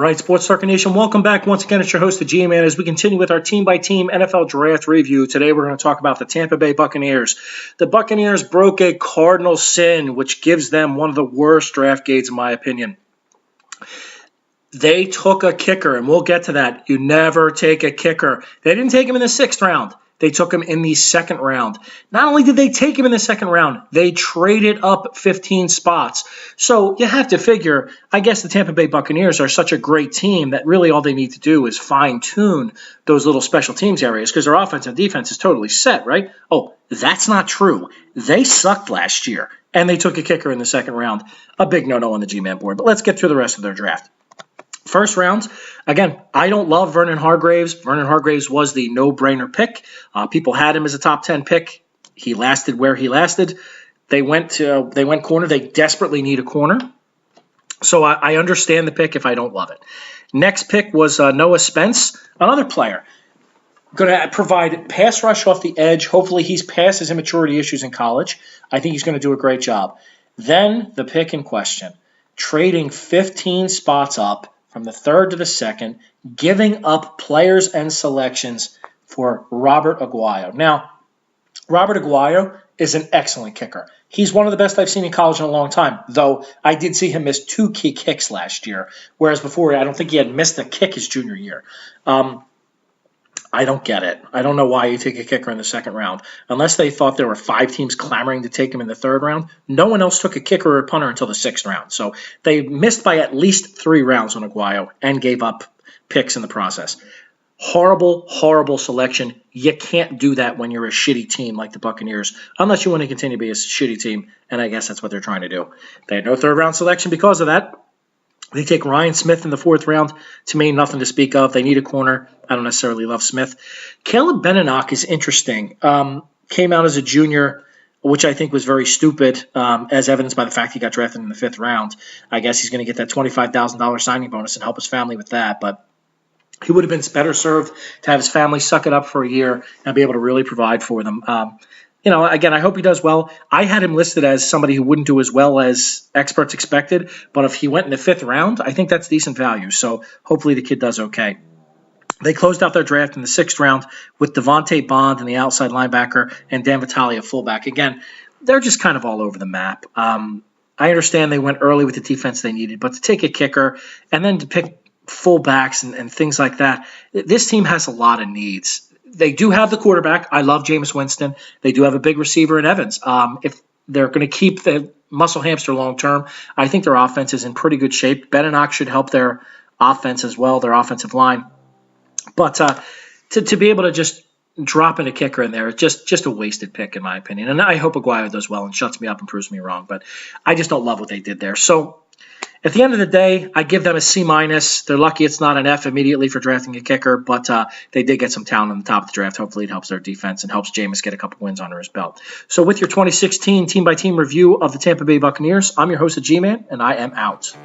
right, Sports Circle Nation, welcome back once again. It's your host, the G-Man, as we continue with our team-by-team NFL draft review. Today we're going to talk about the Tampa Bay Buccaneers. The Buccaneers broke a cardinal sin, which gives them one of the worst draft grades, in my opinion. They took a kicker, and we'll get to that. You never take a kicker. They didn't take him in the 6th round. They took him in the 2nd round. Not only did they take him in the 2nd round, they traded up 15 spots. So you have to figure, I guess the Tampa Bay Buccaneers are such a great team that really all they need to do is fine-tune those little special teams areas because their offense and defense is totally set, right? Oh, that's not true. They sucked last year, and they took a kicker in the 2nd round. A big no-no on the G-Man board. But let's get through the rest of their draft. First round, again, I don't love Vernon Hargreaves. Vernon Hargreaves was the no-brainer pick. People had him as a top 10 pick. He lasted where he lasted. They went corner. They desperately need a corner. So I understand the pick if I don't love it. Next pick was Noah Spence, another player. Going to provide pass rush off the edge. Hopefully he's past his immaturity issues in college. I think he's going to do a great job. Then the pick in question, trading 15 spots up from the 3rd to the 2nd, giving up players and selections for Robert Aguayo. Now, Robert Aguayo is an excellent kicker. He's one of the best I've seen in college in a long time, though I did see him miss 2 key kicks last year, whereas before I don't think he had missed a kick his junior year. I don't get it. I don't know why you take a kicker in the 2nd round. Unless they thought there were 5 teams clamoring to take him in the 3rd round, no one else took a kicker or a punter until the 6th round. So they missed by at least 3 rounds on Aguayo and gave up picks in the process. Horrible, horrible selection. You can't do that when you're a shitty team like the Buccaneers, unless you want to continue to be a shitty team, and I guess that's what they're trying to do. They had no 3rd round selection because of that. They take Ryan Smith in the 4th round. To me, nothing to speak of. They need a corner. I don't necessarily love Smith. Caleb Benenoch is interesting. Came out as a junior, which I think was very stupid, as evidenced by the fact he got drafted in the 5th round. I guess he's going to get that $25,000 signing bonus and help his family with that. But he would have been better served to have his family suck it up for a year and be able to really provide for them. Again, I hope he does well. I had him listed as somebody who wouldn't do as well as experts expected, but if he went in the 5th round, I think that's decent value. So hopefully the kid does okay. They closed out their draft in the 6th round with Devontae Bond and the outside linebacker and Dan Vitale, a fullback. Again, they're just kind of all over the map. I understand they went early with the defense they needed, but to take a kicker and then to pick fullbacks and things like that, this team has a lot of needs. They do have the quarterback. I love Jameis Winston. They do have a big receiver in Evans. If they're going to keep the muscle hamster long term, I think their offense is in pretty good shape. Benenoch should help their offense as well, their offensive line. But to be able to just drop in a kicker in there, just a wasted pick in my opinion. And I hope Aguayo does well and shuts me up and proves me wrong. But I just don't love what they did there. So at the end of the day, I give them a C-. They're lucky it's not an F immediately for drafting a kicker, but they did get some talent on the top of the draft. Hopefully it helps their defense and helps Jameis get a couple wins under his belt. So with your 2016 team-by-team review of the Tampa Bay Buccaneers, I'm your host, the G-Man, and I am out.